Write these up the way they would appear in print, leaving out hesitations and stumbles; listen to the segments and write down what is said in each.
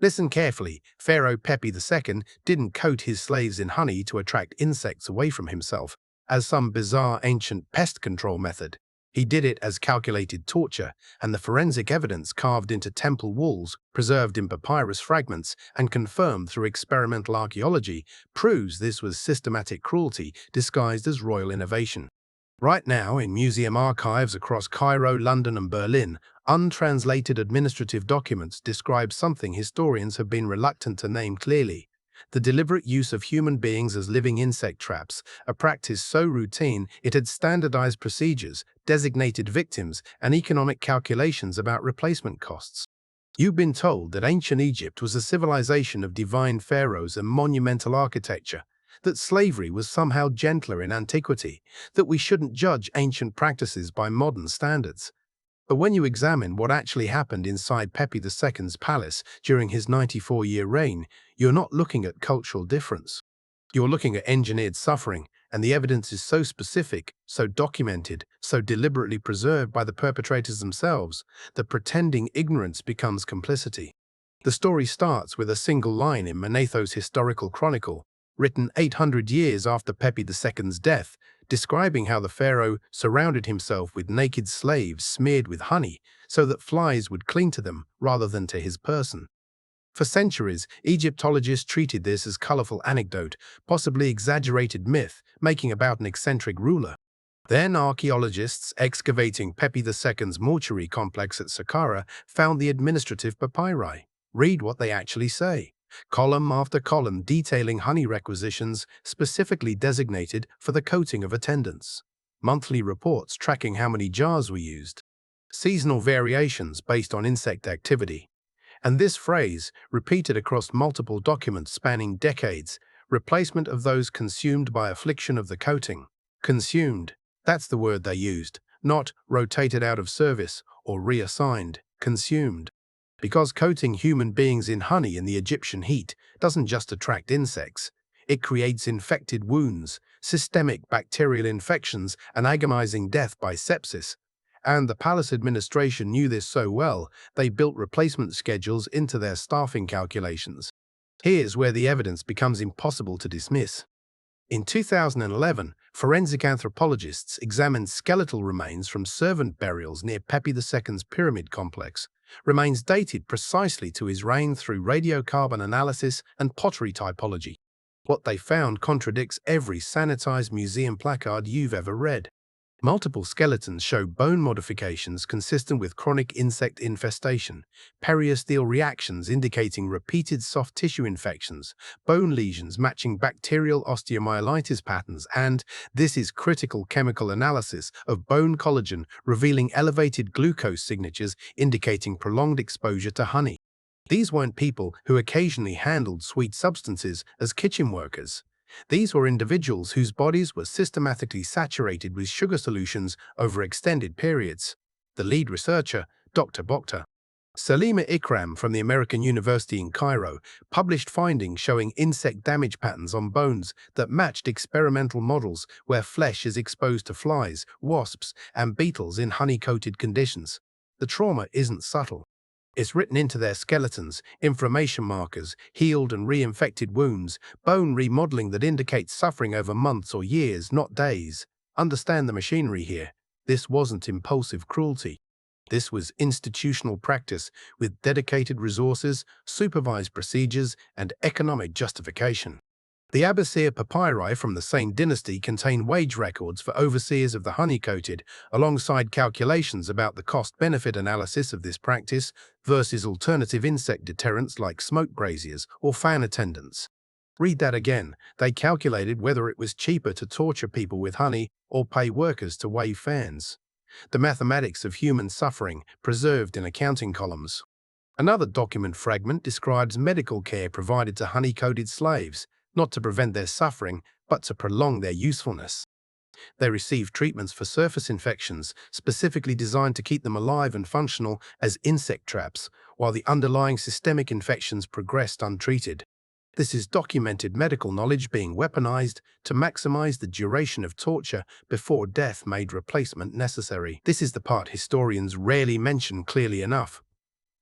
Listen carefully. Pharaoh Pepi II didn't coat his slaves in honey to attract insects away from himself, as some bizarre ancient pest control method. He did it as calculated torture, and the forensic evidence carved into temple walls, preserved in papyrus fragments, and confirmed through experimental archaeology proves this was systematic cruelty disguised as royal innovation. Right now, in museum archives across Cairo, London, and Berlin, untranslated administrative documents describe something historians have been reluctant to name clearly: the deliberate use of human beings as living insect traps, a practice so routine it had standardized procedures, designated victims, and economic calculations about replacement costs. You've been told that ancient Egypt was a civilization of divine pharaohs and monumental architecture, that slavery was somehow gentler in antiquity, that we shouldn't judge ancient practices by modern standards. But when you examine what actually happened inside Pepi II's palace during his 94-year reign, you're not looking at cultural difference. You're looking at engineered suffering, and the evidence is so specific, so documented, so deliberately preserved by the perpetrators themselves, that pretending ignorance becomes complicity. The story starts with a single line in Manetho's historical chronicle, written 800 years after Pepi II's death, describing how the pharaoh surrounded himself with naked slaves smeared with honey so that flies would cling to them rather than to his person. For centuries, Egyptologists treated this as colorful anecdote, possibly exaggerated myth, making about an eccentric ruler. Then archaeologists excavating Pepi II's mortuary complex at Saqqara found the administrative papyri. Read what they actually say. Column after column detailing honey requisitions specifically designated for the coating of attendants. Monthly reports tracking how many jars were used. Seasonal variations based on insect activity. And this phrase, repeated across multiple documents spanning decades: replacement of those consumed by affliction of the coating. Consumed, that's the word they used, not rotated out of service or reassigned. Consumed. Because coating human beings in honey in the Egyptian heat doesn't just attract insects, it creates infected wounds, systemic bacterial infections, and agonizing death by sepsis. And the palace administration knew this so well, they built replacement schedules into their staffing calculations. Here's where the evidence becomes impossible to dismiss. In 2011, forensic anthropologists examined skeletal remains from servant burials near Pepi II's pyramid complex. Remains dated precisely to his reign through radiocarbon analysis and pottery typology. What they found contradicts every sanitized museum placard you've ever read. Multiple skeletons show bone modifications consistent with chronic insect infestation, periosteal reactions indicating repeated soft tissue infections, bone lesions matching bacterial osteomyelitis patterns, and, this is critical, chemical analysis of bone collagen revealing elevated glucose signatures indicating prolonged exposure to honey. These weren't people who occasionally handled sweet substances as kitchen workers. These were individuals whose bodies were systematically saturated with sugar solutions over extended periods. The lead researcher, Dr. Salima Ikram from the American University in Cairo, published findings showing insect damage patterns on bones that matched experimental models where flesh is exposed to flies, wasps, and beetles in honey-coated conditions. The trauma isn't subtle. It's written into their skeletons: inflammation markers, healed and reinfected wounds, bone remodeling that indicates suffering over months or years, not days. Understand the machinery here. This wasn't impulsive cruelty. This was institutional practice with dedicated resources, supervised procedures, and economic justification. The Abbasid papyri from the same dynasty contain wage records for overseers of the honey-coated, alongside calculations about the cost-benefit analysis of this practice versus alternative insect deterrents like smoke braziers or fan attendants. Read that again. They calculated whether it was cheaper to torture people with honey or pay workers to wave fans. The mathematics of human suffering preserved in accounting columns. Another document fragment describes medical care provided to honey-coated slaves, not to prevent their suffering, but to prolong their usefulness. They received treatments for surface infections, specifically designed to keep them alive and functional as insect traps, while the underlying systemic infections progressed untreated. This is documented medical knowledge being weaponized to maximize the duration of torture before death made replacement necessary. This is the part historians rarely mention clearly enough.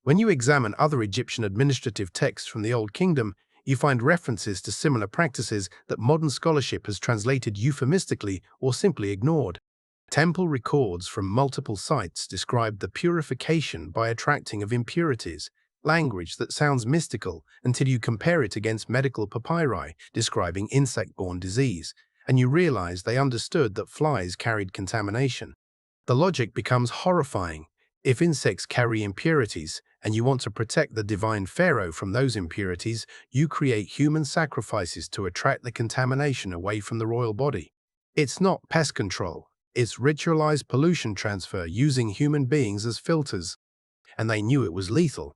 When you examine other Egyptian administrative texts from the Old Kingdom, you find references to similar practices that modern scholarship has translated euphemistically or simply ignored. Temple records from multiple sites describe the purification by attracting of impurities, language that sounds mystical until you compare it against medical papyri describing insect-borne disease, and you realize they understood that flies carried contamination. The logic becomes horrifying. If insects carry impurities, and you want to protect the divine pharaoh from those impurities, you create human sacrifices to attract the contamination away from the royal body. It's not pest control. It's ritualized pollution transfer using human beings as filters. And they knew it was lethal.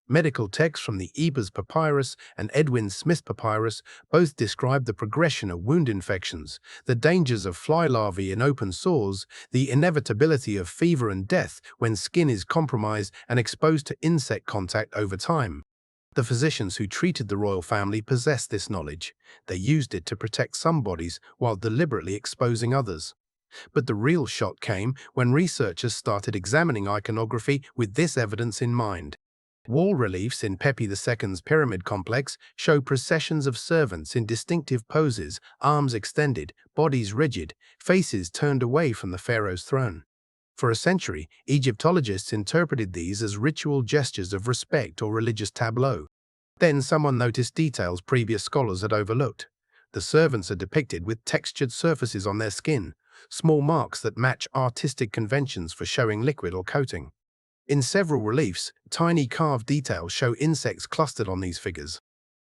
Medical texts from the Ebers Papyrus and Edwin Smith Papyrus both describe the progression of wound infections, the dangers of fly larvae in open sores, the inevitability of fever and death when skin is compromised and exposed to insect contact over time. The physicians who treated the royal family possessed this knowledge. They used it to protect some bodies while deliberately exposing others. But the real shock came when researchers started examining iconography with this evidence in mind. Wall reliefs in Pepi II's pyramid complex show processions of servants in distinctive poses, arms extended, bodies rigid, faces turned away from the pharaoh's throne. For a century, Egyptologists interpreted these as ritual gestures of respect or religious tableau. Then someone noticed details previous scholars had overlooked. The servants are depicted with textured surfaces on their skin, small marks that match artistic conventions for showing liquid or coating. In several reliefs, tiny carved details show insects clustered on these figures.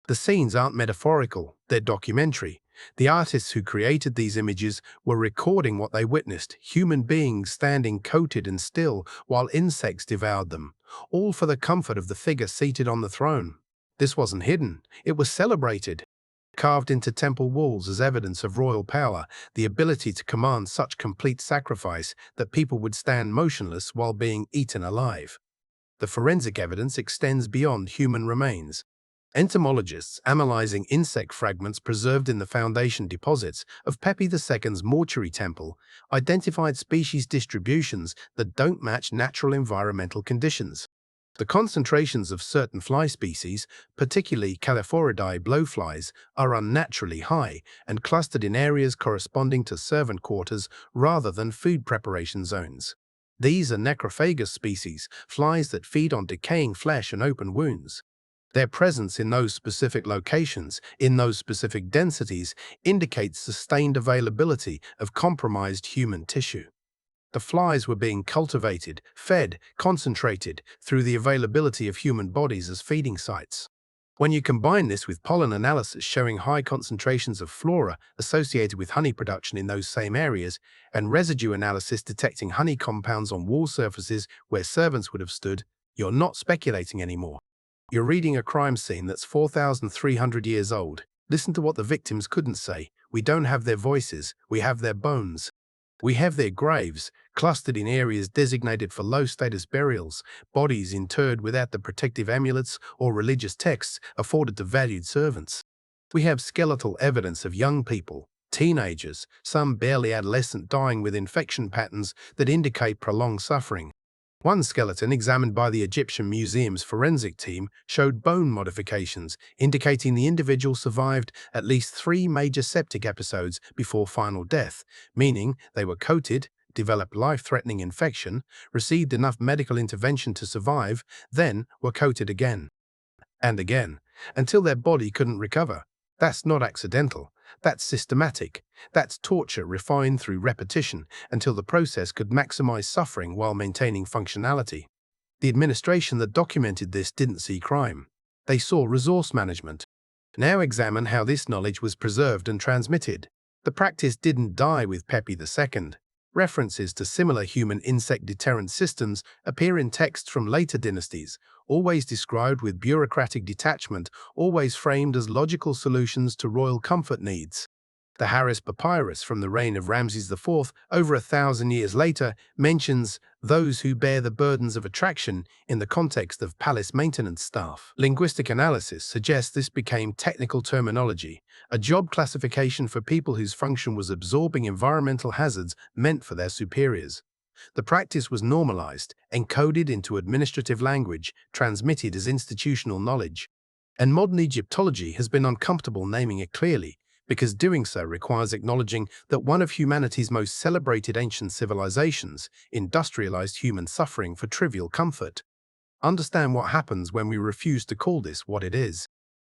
The scenes aren't metaphorical, they're documentary. The artists who created these images were recording what they witnessed, human beings standing coated and still while insects devoured them, all for the comfort of the figure seated on the throne. This wasn't hidden, it was celebrated. Carved into temple walls as evidence of royal power, the ability to command such complete sacrifice that people would stand motionless while being eaten alive. The forensic evidence extends beyond human remains. Entomologists analyzing insect fragments preserved in the foundation deposits of Pepi II's mortuary temple identified species distributions that don't match natural environmental conditions. The concentrations of certain fly species, particularly Caliphoridae blowflies, are unnaturally high and clustered in areas corresponding to servant quarters rather than food preparation zones. These are necrophagous species, flies that feed on decaying flesh and open wounds. Their presence in those specific locations, in those specific densities, indicates sustained availability of compromised human tissue. The flies were being cultivated, fed, concentrated through the availability of human bodies as feeding sites. When you combine this with pollen analysis showing high concentrations of flora associated with honey production in those same areas, and residue analysis detecting honey compounds on wall surfaces where servants would have stood, you're not speculating anymore. You're reading a crime scene that's 4,300 years old. Listen to what the victims couldn't say. We don't have their voices, we have their bones. We have their graves, clustered in areas designated for low-status burials, bodies interred without the protective amulets or religious texts afforded to valued servants. We have skeletal evidence of young people, teenagers, some barely adolescent dying with infection patterns that indicate prolonged suffering. One skeleton examined by the Egyptian Museum's forensic team showed bone modifications, indicating the individual survived at least 3 major septic episodes before final death, meaning they were coated, developed life-threatening infection, received enough medical intervention to survive, then were coated again and again, until their body couldn't recover. That's not accidental. That's systematic. That's torture refined through repetition until the process could maximize suffering while maintaining functionality. The administration that documented this didn't see crime. They saw resource management. Now examine how this knowledge was preserved and transmitted. The practice didn't die with Pepi II. References to similar human insect deterrent systems appear in texts from later dynasties, always described with bureaucratic detachment, always framed as logical solutions to royal comfort needs. The Harris Papyrus from the reign of Ramses IV, over 1,000 years later, mentions those who bear the burdens of attraction in the context of palace maintenance staff. Linguistic analysis suggests this became technical terminology, a job classification for people whose function was absorbing environmental hazards meant for their superiors. The practice was normalized, encoded into administrative language, transmitted as institutional knowledge. And modern Egyptology has been uncomfortable naming it clearly, because doing so requires acknowledging that one of humanity's most celebrated ancient civilizations industrialized human suffering for trivial comfort. Understand what happens when we refuse to call this what it is.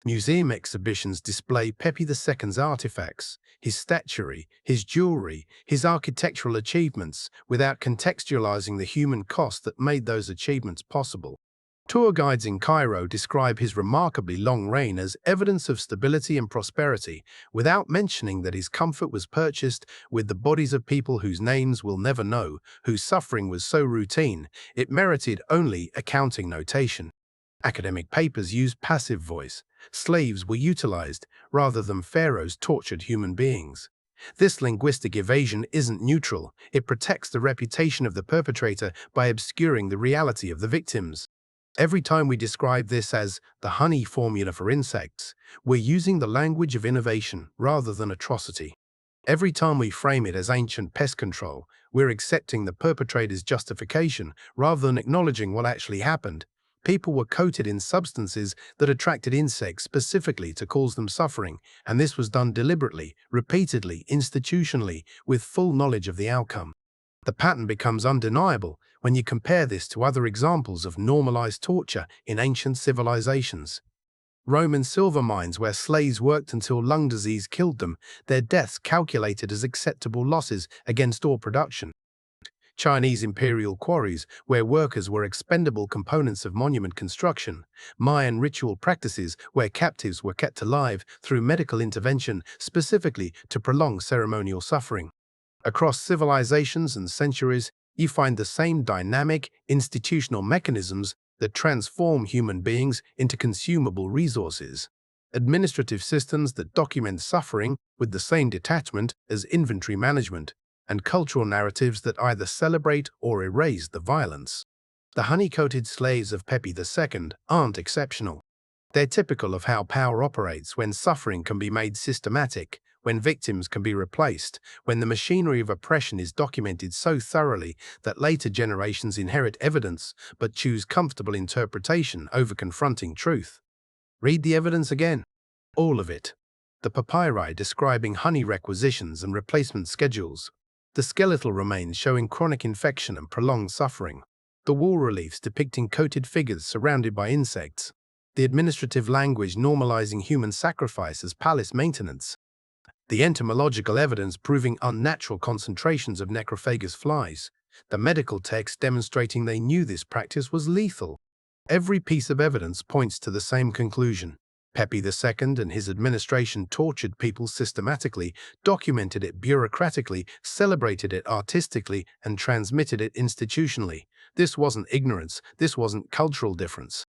Museum exhibitions display Pepi II's artifacts, his statuary, his jewelry, his architectural achievements, without contextualizing the human cost that made those achievements possible. Tour guides in Cairo describe his remarkably long reign as evidence of stability and prosperity, without mentioning that his comfort was purchased with the bodies of people whose names we'll never know, whose suffering was so routine, it merited only accounting notation. Academic papers used passive voice. Slaves were utilized, rather than pharaohs tortured human beings. This linguistic evasion isn't neutral, it protects the reputation of the perpetrator by obscuring the reality of the victims. Every time we describe this as the honey formula for insects, we're using the language of innovation rather than atrocity. Every time we frame it as ancient pest control, we're accepting the perpetrator's justification rather than acknowledging what actually happened. People were coated in substances that attracted insects specifically to cause them suffering, and this was done deliberately, repeatedly, institutionally, with full knowledge of the outcome. The pattern becomes undeniable when you compare this to other examples of normalized torture in ancient civilizations. Roman silver mines where slaves worked until lung disease killed them, their deaths calculated as acceptable losses against ore production. Chinese imperial quarries where workers were expendable components of monument construction. Mayan ritual practices where captives were kept alive through medical intervention specifically to prolong ceremonial suffering. Across civilizations and centuries, you find the same dynamic, institutional mechanisms that transform human beings into consumable resources. Administrative systems that document suffering with the same detachment as inventory management, and cultural narratives that either celebrate or erase the violence. The honey-coated slaves of Pepi II aren't exceptional. They're typical of how power operates when suffering can be made systematic, when victims can be replaced, when the machinery of oppression is documented so thoroughly that later generations inherit evidence but choose comfortable interpretation over confronting truth. Read the evidence again. All of it. The papyri describing honey requisitions and replacement schedules. The skeletal remains showing chronic infection and prolonged suffering. The wall reliefs depicting coated figures surrounded by insects. The administrative language normalizing human sacrifice as palace maintenance. The entomological evidence proving unnatural concentrations of necrophagous flies. The medical text demonstrating they knew this practice was lethal. Every piece of evidence points to the same conclusion. Pepi II and his administration tortured people systematically, documented it bureaucratically, celebrated it artistically, and transmitted it institutionally. This wasn't ignorance, this wasn't cultural difference.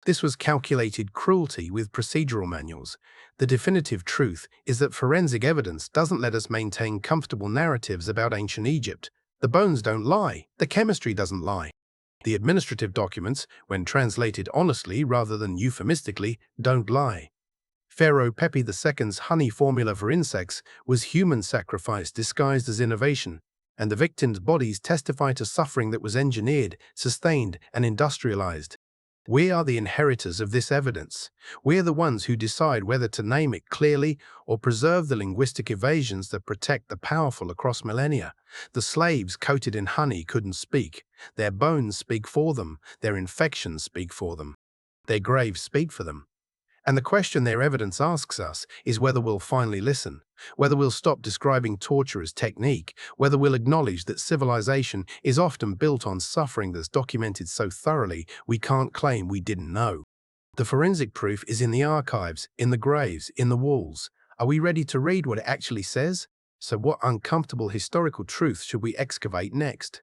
This was calculated cruelty with procedural manuals. The definitive truth is that forensic evidence doesn't let us maintain comfortable narratives about ancient Egypt. The bones don't lie, the chemistry doesn't lie. The administrative documents, when translated honestly rather than euphemistically, don't lie. Pharaoh Pepi II's honey formula for insects was human sacrifice disguised as innovation, and the victims' bodies testify to suffering that was engineered, sustained, and industrialized. We are the inheritors of this evidence. We are the ones who decide whether to name it clearly or preserve the linguistic evasions that protect the powerful across millennia. The slaves coated in honey couldn't speak. Their bones speak for them. Their infections speak for them. Their graves speak for them. And the question their evidence asks us is whether we'll finally listen, whether we'll stop describing torture as technique, whether we'll acknowledge that civilization is often built on suffering that's documented so thoroughly we can't claim we didn't know. The forensic proof is in the archives, in the graves, in the walls. Are we ready to read what it actually says? So what uncomfortable historical truth should we excavate next?